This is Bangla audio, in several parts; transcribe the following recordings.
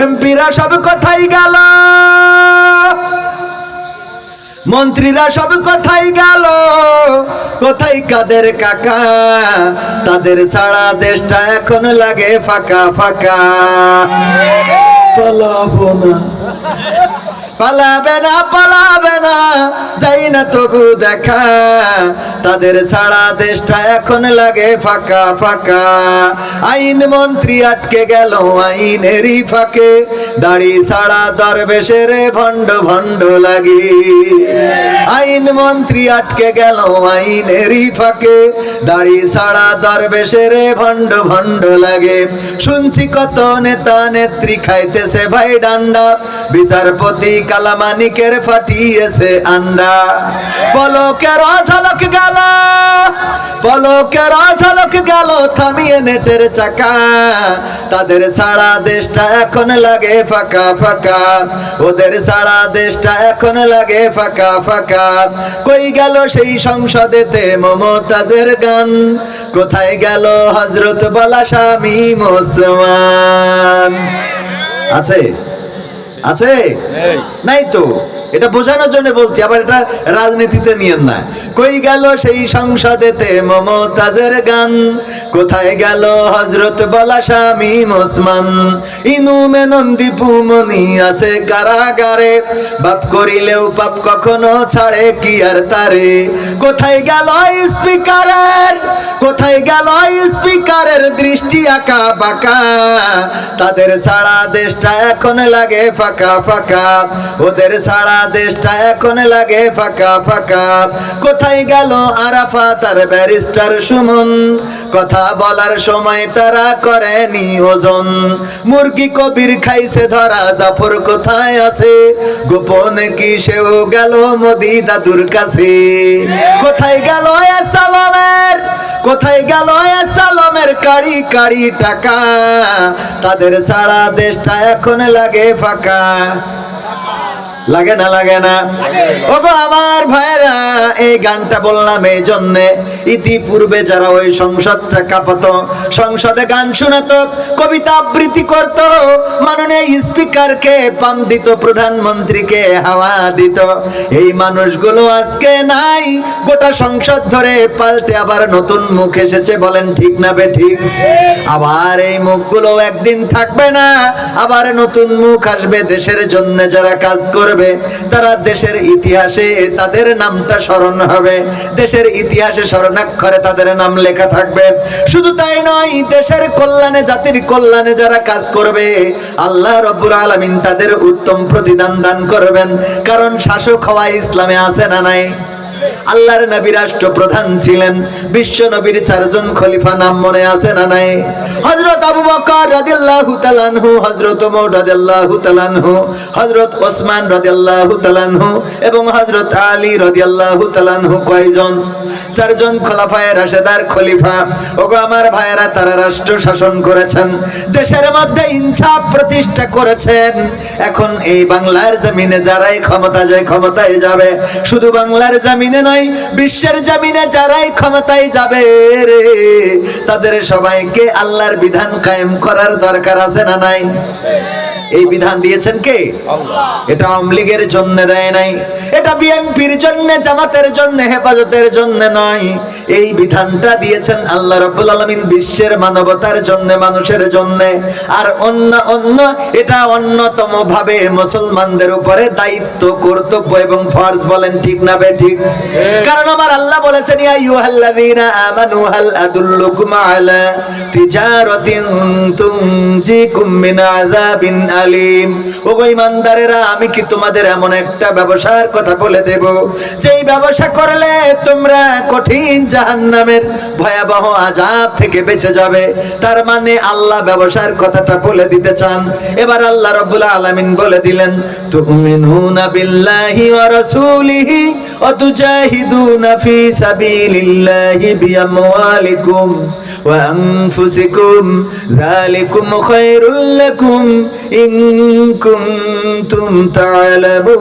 এমপিরা সব কোথায় গেল, মন্ত্রীরা সব কোথায় গেল, কোথায় কাদের কাকা? তাদের সারা দেশটা এখন লাগে ফাঁকা ফাঁকা। পালাবো না, পালাবে না, পালাবে না, যাই না তবু দেখা। তাদের সারা দেশটা এখন লাগে ফাঁকা ফাঁকা। আইন মন্ত্রী আটকে গেল আইনেরই ফাঁকে, দাড়ি ছাড়া দরবেশের ভণ্ড ভণ্ড লাগে। আইন মন্ত্রী আটকে গেল আইনেরই ফাঁকে, দাড়ি ছাড়া দরবেশের ভণ্ড ভণ্ড লাগে। শুনছি কত নেতা নেত্রী খাইতেছে ভাই ডান্ডা, বিচারপতি কালামানিকের ফাটিয়েছে আন্ডা। পলকের ঝলক গেল, পলকের ঝলক গেল থামিয়ে নেটের চাকা। তাদের সারা দেশটা এখন লাগে ফাঁকা ফাঁকা, ওদের সারা দেশটা এখন লাগে ফাঁকা ফাঁকা। কই গেল সেই সংসদেতে মমতাজের গান, কোথায় গেল হযরত বলা শামীম ওসমান? আছে আছে নাই তো, এটা বোঝানোর জন্য বলছি, আবার এটা রাজনীতিতে নিয়েন না। কই গেল সেই সংসদেতে মমতাজের গান, কোথায় গেল হযরত বলা শামীম ওসমান? ইনু মেনন দীপু মনি আছে কারাগারে, বাপ করিলেও পাপ কখনো ছাড়ে কি আর তারে। কোথায় গেল স্পিকারের, কোথায় গেল স্পিকারের দৃষ্টি আঁকা বাঁকা? তাদের সারা দেশটা এখন লাগে ফাঁকা ফাঁকা, ওদের সারা দেশটা এখন লাগে ফাঁকা ফাঁকা। কোথায় গেল আরাফাত আর ব্যারিস্টার সুমন? কথা বলার সময় তারা করেনি ওজন। মুরগি কবির খাইছে ধরা, জাফর কোথায় আছে? গোপনে কি সেও গেল মোদি দাদুর কাছে? কোথায় গেল সালামের, কোথায় গেল সালামের কাড়ি কাড়ি টাকা? তাদের সারা দেশটা এখন লাগে ফাঁকা। লাগে না, লাগে না? ওগো আমার ভাইরা, এই গানটা বললাম এই জন্যে, ইতিপূর্বে যারা ওই সংসদটা কাঁপাতো, সংসদে গান শোনাতো, কবিতা আবৃত্তি করতো, মাননীয় স্পিকারকে পাম দিত, প্রধানমন্ত্রীকে হাওয়া দিত, এই মানুষগুলো আজকে নাই। গোটা সংসদ ধরে পাল্টে আবার নতুন মুখ এসেছে, বলেন ঠিক না বেঠিক? আবার এই মুখগুলো একদিন থাকবে না, আবার নতুন মুখ আসবে। দেশের জন্য যারা কাজ করবে তারা দেশের ইতিহাসে তাদের নামটা স্মরণ হবে, দেশের ইতিহাসে স্মরণাক্ষরে তাদের নাম লেখা থাকবে। শুধু তাই নয়, দেশের কল্যাণে, জাতির কল্যাণে যারা কাজ করবে, আল্লাহ রাব্বুল আলামিন তাদের উত্তম প্রতিদান দান করবেন। কারণ শাসক হওয়া ইসলামে আছে না নাই? আল্লাহর নবী রাষ্ট্রপ্রধান ছিলেন, বিশ্ব নবীর 4 জন খলিফা নাম মনে আছে না নাই? হযরত আবু বকর রাদিয়াল্লাহু তাআলা আনহু, হযরত ওমর রাদিয়াল্লাহু তাআলা আনহু, হযরত ওসমান রাদিয়াল্লাহু তাআলা আনহু এবং হযরত আলী রাদিয়াল্লাহু তাআলা আনহু। কয়জন? 4 জন খোলাফায়ে রাশেদার খলিফা। ওগো আমার ভাইয়েরা, তারা রাষ্ট্র শাসন করেছেন, দেশের মধ্যে ইনসাফ প্রতিষ্ঠা করেছেন। এখন এই বাংলার জমিনে যারাই ক্ষমতায় যাবে, শুধু বাংলার জমিনে নয়, বিশ্বের জমিনে যারাই ক্ষমতায় যাবে রে, তাদের সবাইকে আল্লাহর বিধান কায়েম করার দরকার আছে না নাই? এই বিধান দিয়েছেন কে? আল্লাহ। এটা আওয়ামী লীগের জন্য দেয় নাই, এটা বিএনপির জন্য, জামাতের জন্য, হেফাজতের জন্য নয়। এই বিধানটা দিয়েছেন আল্লাহ রাব্বুল আলামিন বিশ্বের মানবতার জন্য, মানুষের জন্য। আর অন্য এটা অন্যতম ভাবে মুসলমানদের উপরে দায়িত্ব, কর্তব্য এবং ফরজ। বলেন ঠিক না বেঠিক? কারণ আমার আল্লাহ বলেছেন, ইয়া আইয়ুহাল্লাযীনা আমানু হাল আদুল্লুকুম আলা তিজারাতিন তুনজিকুম মিন আযাবিন আলিম। ওগো ঈমানদারেরা, আমি কি তোমাদের এমন একটা ব্যবসার কথা বলে দেব, যেই ব্যবসা করলে তোমরা কঠিন জাহান্নামের ভয়াবহ আযাব থেকে বেঁচে যাবে। তার মানে আল্লাহ ব্যবসার কথাটা বলে দিতে চান। এবার আল্লাহ রাব্বুল আলামিন বলে দিলেন, তুমিনুনা বিল্লাহি ওয়া রাসূলিহি ওয়া তুজাহিদুনা ফি সাবিলিল্লাহি বিআমওয়ালিকুম ওয়া আনফুসিকুম যালিকুম খায়রুল লাকুম ইন কুনতুম তা'লামুন।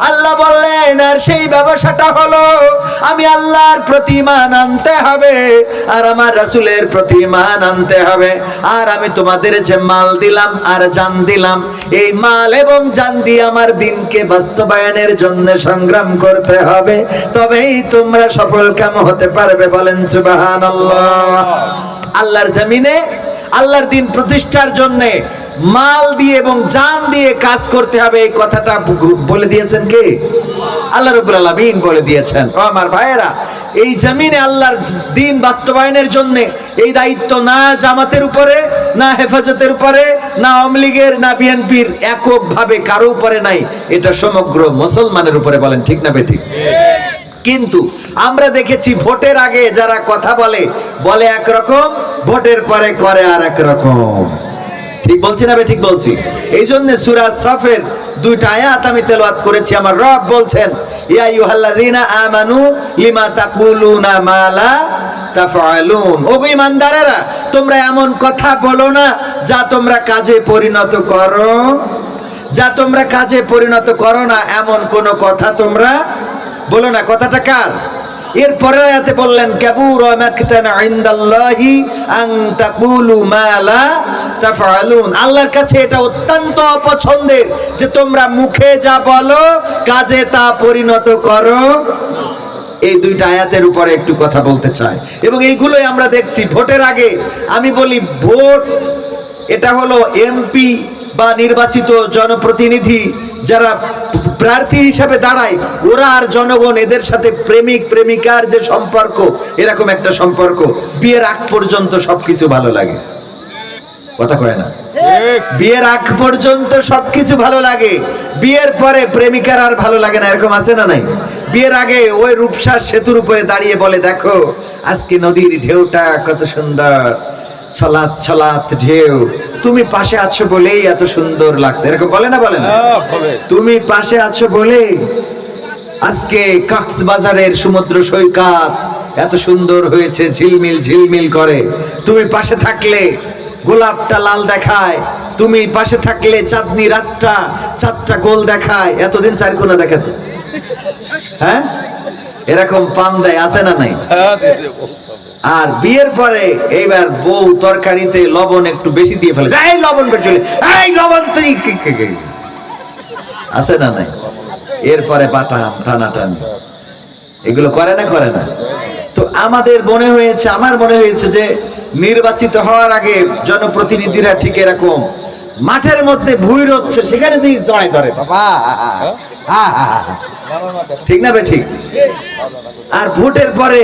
আল্লাহ বললেন, আর সেই ব্যবসাটা হলো আমি আল্লাহর প্রতি ঈমান আনতে হবে আর আমার রাসূলের প্রতি ঈমান আনতে হবে। আর আমি তোমাদের যে মাল দিলাম আর জান দিলাম, এই মাল এবং জান দিয়ে আমার দিনকে বাস্তবায়নের জন্য সংগ্রাম করতে হবে, তবেই তোমরা সফলকাম হতে পারবে। বলেন সুবহানাল্লাহ। আল্লাহর জমিনে আল্লাহর দিন প্রতিষ্ঠার জন্য মাল দিয়ে এবং জান দিয়ে কাজ করতে হবে, এই কথাটা বলে দিয়েছেন কে? আল্লাহ রাব্বুল আলামিন বলে দিয়েছেন। ও আমার ভাইয়েরা, এই জমিনে আল্লাহর দিন বাস্তবায়নের জন্য এই দায়িত্ব না জামাতের উপরে, না হেফাজতের উপরে, না আওয়ামী লীগের, না বিএনপির এককভাবে কারো উপরে নাই, এটা সমগ্র মুসলমানের উপরে। বলেন ঠিক না বেঠিক? কিন্তু আমরা দেখেছি ভোটের আগে যারা কথা বলে একরকম, ভোটের পরে করে আর একরকম। ঠিক বলছি না বেঠিক বলছি? এই জন্য সূরা সাফের দুইটা আয়াত আমি তেলাওয়াত করেছি। আমার রব বলছেন, ইয়া আইয়ুহাল্লাযীনা আমানু লিমা তাকুলুনা মা লা তাফআলুন। ও ঈমানদারেরা, তোমরা এমন কথা বলো না যা তোমরা কাজে পরিণত করো, যা তোমরা কাজে পরিণত করো না, এমন কোন কথা তোমরা বলো না। কথাটা কার? এর পরের আয়াতে বললেন, কাবুরা মাকতান ইনদাল্লাহি আন তাকুলু মা লা তাফআলুন। আল্লাহর কাছে এটা অত্যন্ত অপছন্দের যে তোমরা মুখে যা বলো কাজে তা পরিণত করো। এই দুইটা আয়াতের উপরে একটু কথা বলতে চাই, এবং এইগুলোই আমরা দেখছি ভোটের আগে। আমি বলি, ভোট এটা হলো এমপি বা নির্বাচিত জনপ্রতিনিধি যারা প্রার্থী হিসাবে দাঁড়ায়, ওরা আর জনগণ, এদের সাথে প্রেমিক প্রেমিকার যে সম্পর্ক, এরকম একটা সম্পর্ক। বিয়ের আগ পর্যন্ত সবকিছু ভালো লাগে, কথা কয় না? বিয়ের আগ পর্যন্ত সবকিছু ভালো লাগে, বিয়ের পরে প্রেমিকার আর ভালো লাগে না, এরকম আছে না নাই? বিয়ের আগে ওই রূপসা সেতুর উপরে দাঁড়িয়ে বলে, দেখো আজকে নদীর ঢেউটা কত সুন্দর, ছলাৎ ছলাৎ ঢেউ, তুমি পাশে আছো বলেই এত সুন্দর লাগছে, এরকম বলে না? বলে না? তুমি পাশে আছো বলে আজকে কক্সবাজারের সমুদ্র সৈকত এত সুন্দর হয়েছে, ঝিলমিল ঝিলমিল করে। তুমি পাশে থাকলে গোলাপটা লাল দেখায়, তুমি পাশে থাকলে চাঁদনি রাতটা, চাঁদটা গোল দেখায়। এতদিন চারকোনা দেখাতো, হ্যাঁ, এরকম পাম দেয়, আছে না নাই? আর বিয়ের পরে এইবার বউ তরকারিতে লবণ একটু বেশি দিয়ে ফেলে, এই লবণ বের চলে, এই লবণ আছে না নাই? এরপরে বাটাম টানাটানি, এগুলো করে না? করে না? তো আমাদের মনে হয়েছে, আমার মনে হয়েছে যে নির্বাচিত হওয়ার আগে জনপ্রতিনিধিরা ঠিক এরকম মাঠের মধ্যে ভুঁই রচ্ছে, সেখানে দিয়ে জড়াই ধরে, বাবা ঠিক না বে ঠিক? আর ভোটের পরে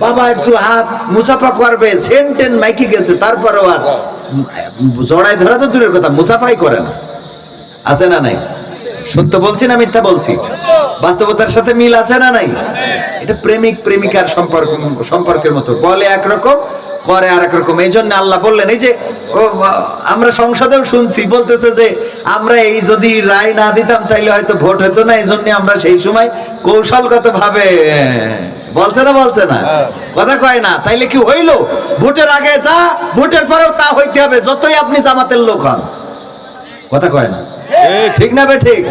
বাবা একটু হাত মুসাফা করবে, সেন্টেন মাইকি গেছে, তারপরেও আর জড়াই ধরা তো দূরের কথা, মুসাফাই করে না। আছে না নাই? সত্য বলছি না মিথ্যা বলছি? বাস্তবতার সাথে মিল আছে না নাই? এটা প্রেমিক প্রেমিকার সম্পর্কের মতো, বলে একরকম করে আর এক রকম। এই জন্য আল্লাহ বললেন, এই যে আমরা সংসদেও শুনছি, বলতেছে যে আমরা এই যদি রায় না দিতাম তাইলে হয়তো ভোট হতো না, এই জন্য আমরা সেই সময় কৌশলগত ভাবে, বলছে না? বলছে না? কথা কয় না? তাইলে কি হইলো? ভোটের আগে যা, ভোটের পরেও তা হইতে হবে, যতই আপনি জামাতের লোক হন। কথা কয় না? ঠিক না বে ঠিক?